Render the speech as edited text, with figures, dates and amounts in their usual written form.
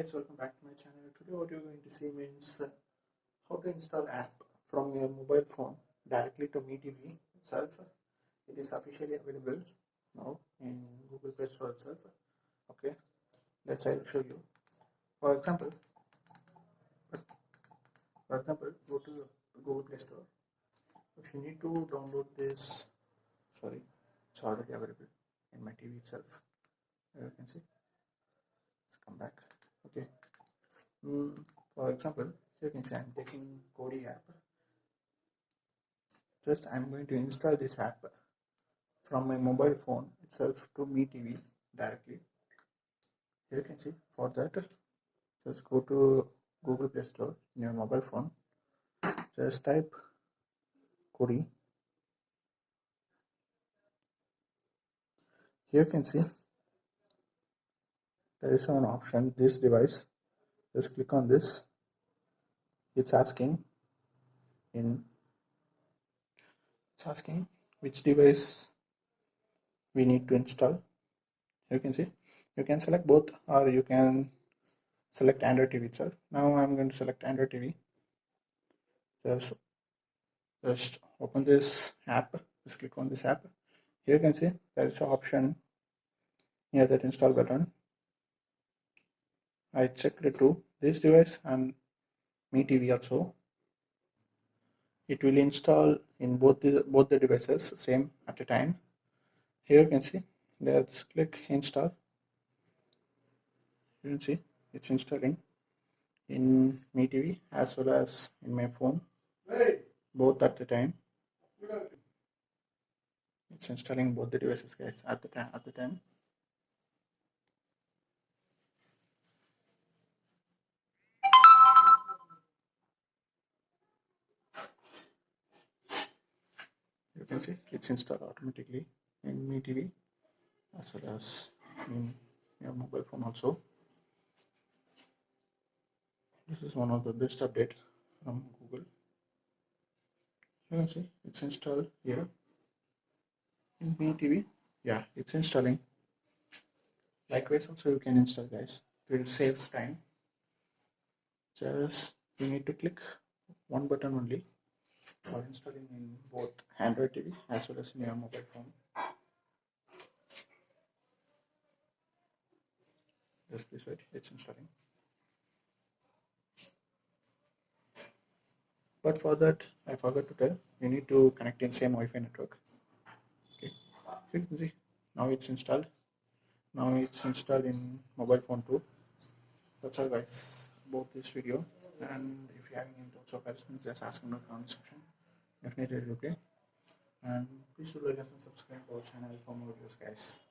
guys, welcome back to my channel. Today what you're going to see means how to install app from your mobile phone directly to MeTV itself. It is officially available now in Google Play Store itself. Okay, let's I will show you. For example, go to Google Play Store. If you need to download this, sorry, it's already available in my TV itself. You can see. Let's come back. Okay. For example, you can say I'm taking Kodi app. Just I'm going to install this app from my mobile phone itself to MeTV directly. Here you can see. For that, just go to Google Play Store in your mobile phone. Just type Kodi. Here you can see there is an option, this device. Just click on this. It's asking which device we need to install. You can see you can select both, or you can select Android TV itself. Now I'm going to select Android TV. Just open this app. Just click on this app. Here you can see there is an option near that install button. I checked it to this device and MeTV also. It will install in both the devices same at a time. Here you can see. Let's click install. You can see it's installing in MeTV as well as in my phone, both at the time. It's installing both the devices, guys, at the time. You can see it's installed automatically in MeTV as well as in your mobile phone also. This is one of the best update from Google. You can see it's installed here in MeTV. Yeah, it's installing. Likewise also you can install, guys. It will save time. Just you need to click one button only for installing in both Android TV as well as in your mobile phone. Just please wait, it's installing. But for that, I forgot to tell, you need to connect in same Wi-Fi network. Okay, you can see now it's installed. Now it's installed in mobile phone too. That's all, guys, about this video. And if you have any doubts or questions, just ask in the comment section. Definitely reply. And please do like us and subscribe to our channel for more videos, guys.